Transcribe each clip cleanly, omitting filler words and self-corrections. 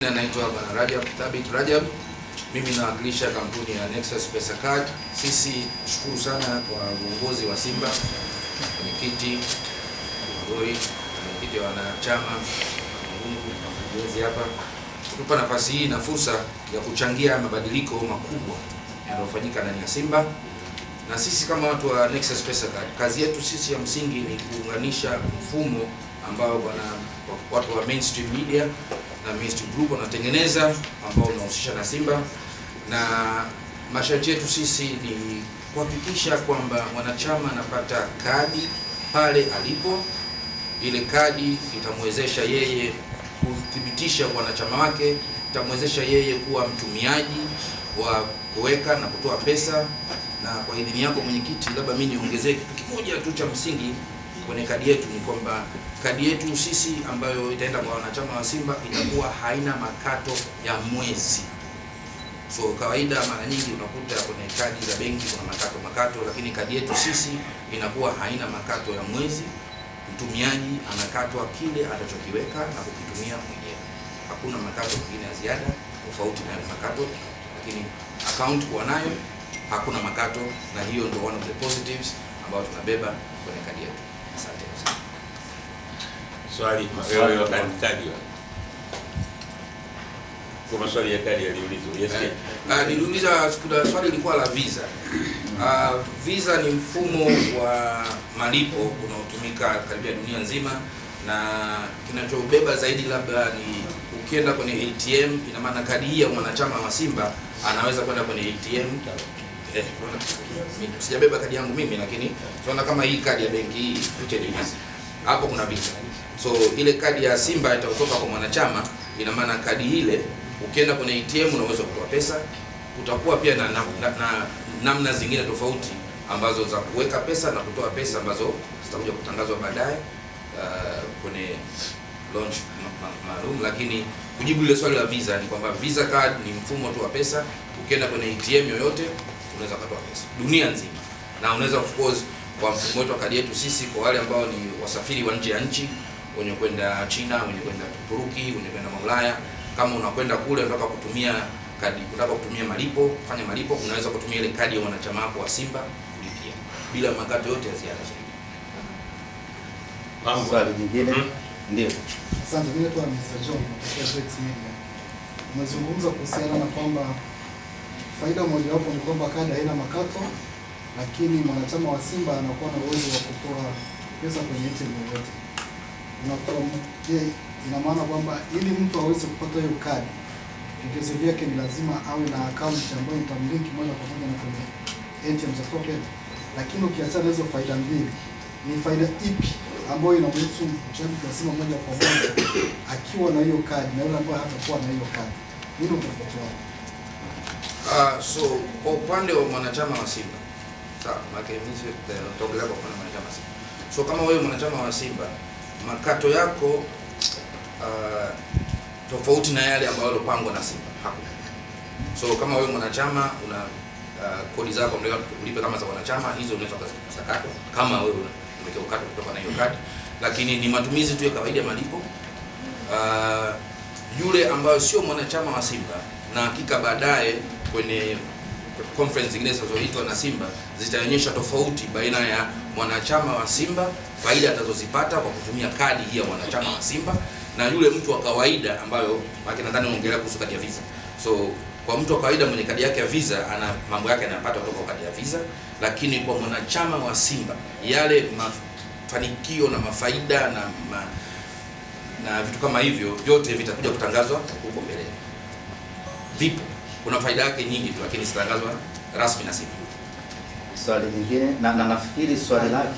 Naitwa Bwana Rajab Thabit Rajab. Mimi nawakilisha kampuni ya Nexus Pesa Card. Sisi shukuru sana kwa uongozi wa Simba, mwenyekiti Magori, mwenyekiti wa wanachama Mungu hapa kutupa nafasi hii na fursa ya kuchangia mabadiliko makubwa yanayofanyika ndani ya Simba. Na sisi kama watu wa Nexus Pesa Card, kazi yetu sisi ya msingi ni kuunganisha mfumo ambao watu wa mainstream media na mainstream group wanatengeneza ambao unahusisha na Simba, na masharti yetu sisi ni kuhakikisha kwamba mwanachama anapata kadi pale alipo. Ile kadi itamwezesha yeye kuthibitisha wanachama wake, itamwezesha yeye kuwa mtumiaji wa kuweka na kutoa pesa. Na kwa idhini yako mwenyekiti, labda mimi niongezee kitu kimoja tu cha msingi kwenye kadi yetu, ni kwamba kadi yetu sisi ambayo itaenda kwa wanachama wa Simba itakuwa haina makato ya mwezi. So kawaida mara nyingi unakuta kwenye kadi za benki kuna makato, lakini kadi yetu sisi inakuwa haina makato ya mwezi. Mtumiaji anakatwa kile atachokiweka na kukitumia mwenyewe. Hakuna makato mengine ya ziada tofauti na makato, lakini account kuwa nayo hakuna makato, na hiyo ndio one of the positives ambayo tunabeba kwenye kadi yetu. Asante sana. Swali wewe kadi kwa maswali ya kadi aliulizwa. Yes. Niliuliza kuna swali lilikuwa la visa. Visa ni mfumo wa malipo unaotumika karibia dunia nzima, na kinachobeba zaidi labda ni ukienda kwenye ATM, ina maana kadi hii ya mwanachama wa Simba anaweza kwenda kwenye ATM. Sijabeba kadi yangu mimi, lakini tunaona kama hii kadi ya benki hii hapo kuna visa. So ile kadi ya Simba itatoka kwa mwanachama, ina maana kadi ile ukienda kwenye ATM unaweza kutoa pesa. Kutakuwa pia na namna zingine tofauti ambazo za kuweka pesa na kutoa pesa ambazo zitakuja kutangazwa baadaye kwenye launch maalum. Lakini kujibu ile swali la visa ni kwamba visa card ni mfumo tu wa pesa. Ukienda kwenye ATM yoyote unaweza kutoa pesa dunia nzima, na unaweza of course kwa mfumo wetu wa kadi yetu sisi, kwa wale ambao ni wasafiri wa nje ya nchi, wenye kwenda China, wenye kwenda Turuki, wenye kwenda Ulaya, kama unakwenda kule unataka kutumia kadi, unataka kutumia malipo, kufanya malipo, unaweza kutumia ile kadi ya wanachama wako wa Simba kulipia bila makato yote ya ziada zaidi. Swali jingine? Ndio. Asante. Mimi kwa Mr. John kutoka Rex Media. Umezungumza kuhusiana na kwamba faida mojawapo ni kwamba kadi haina makato, lakini mwanachama wa Simba anakuwa na uwezo wa kutoa pesa kwenye ATM yoyote. Ina maana kwamba ili mtu aweze kupata hiyo kadi, vigezo vyake ni lazima awe na account ambayo itamlink moja kwa moja na kwenye ATM za Tokyo. Lakini ukiachana hizo faida mbili, ni faida ipi ambayo inamhusu mchezaji wa Simba moja kwa moja akiwa na hiyo kadi na yule ambaye hatakuwa na hiyo kadi? Nini utafiti wao? So kwa upande wa mwanachama wa Simba, sawa, maana tutaongelea kwa upande wa mwanachama wa Simba. So kama wewe mwanachama wa Simba, makato yako tofauti na yale ambayo yalopangwa na Simba hakuna. So kama wewe mwanachama una kodi zako ulipe kama za wanachama, hizo unaweza kusakatwa kama wewe umekea ukato kutoka na hiyo kadi, lakini ni matumizi tu ya kawaida ya malipo. Yule ambayo sio mwanachama wa Simba, na hakika baadaye kwenye conference zingine zinazoitwa na Simba zitaonyesha tofauti baina ya mwanachama wa Simba, faida atazozipata kwa kutumia kadi hii ya mwanachama wa Simba, na yule mtu wa kawaida ambayo maana nadhani unaongelea kuhusu kadi ya Visa. So kwa mtu wa kawaida mwenye kadi yake ya Visa ana mambo yake anayapata kutoka kwa kadi ya Visa, lakini kwa mwanachama wa Simba yale mafanikio na mafaida na vitu kama hivyo vyote vitakuja kutangazwa huko mbele. Vipo, kuna faida yake nyingi tu, lakini zitangazwa rasmi na Simba. Swali lingine na nafikiri swali lake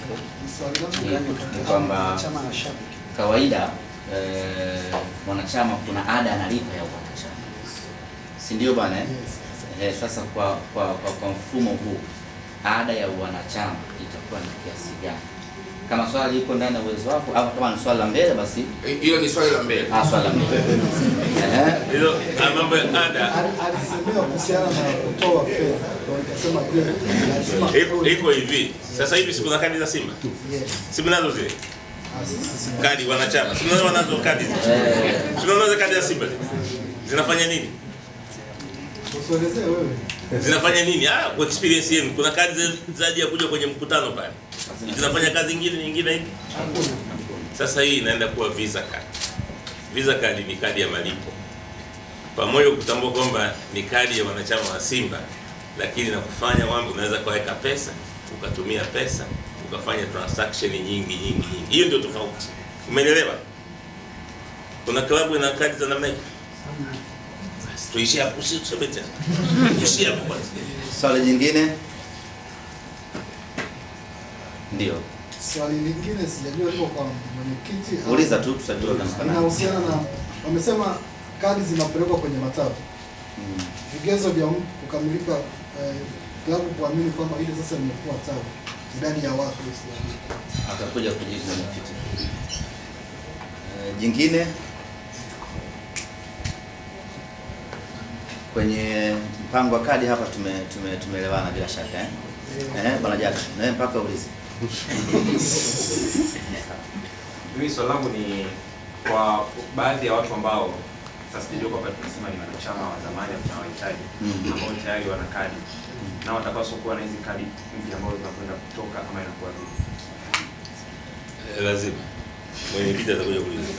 ni kwamba kawaida mwanachama kuna ada analipa ya wanachama, si ndio bwana? Sasa kwa mfumo huu ada ya wanachama itakuwa ni kiasi gani? Kama swali liko ndani ya uwezo wako, au kama ni swali la mbele, basi hilo ni swali la mbele. Swali la mbele. Hilo mambo ya ada alisemea kuhusiana na kutoa fedha, nikasema pia iko hivi. Sasa hivi siku za kadi za Simba, Simba nazo zile kadi wanachama, Simba nazo kadi, Simba nazo kadi ya Simba. Zinafanya nini? Usielezee wewe. Zinafanya nini? Kwa experience yenu kuna kadi zaidi ya kuja kwenye mkutano pale. Zinafanya kazi nyingine hivi? Sasa hii inaenda kuwa Visa card. Visa card ni kadi ya malipo. Pamoja kutambua kwamba ni kadi ya wanachama wa Simba, lakini na kufanya kwamba unaweza kuweka pesa, ukatumia pesa, ukafanya transaction nyingi. Hiyo ndio tofauti. Umeelewa? Kuna klabu ina kadi za namna hiyo. Tuishi hapo, usiseme tena. Tuishi hapo kwanza. Swali jingine? Ndio. Swali lingine sijajua liko kwa mwenyekiti. Uliza tu tutajua kama kana. Inahusiana na wamesema kadi zinapelekwa kwenye matawi. Vigezo vya kukamilika klabu kuamini kwamba ile sasa imekuwa tawi. Idadi ya watu atakuja kujibu mwenyekiti. Jingine kwenye mpango wa kadi hapa tumeelewana bila shaka bwana Jaji, na mpaka ulize. Mimi swali langu ni kwa baadhi ya watu ambao sasa ndio kwa tunasema ni wanachama wa zamani tunawahitaji ambao tayari wana kadi na watapaswa kuwa na hizi kadi mpya ambazo zinakwenda kutoka kama inakuwa vipi? Lazima mwenyekiti atakuja kuuliza.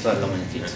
Swali la mwenyekiti.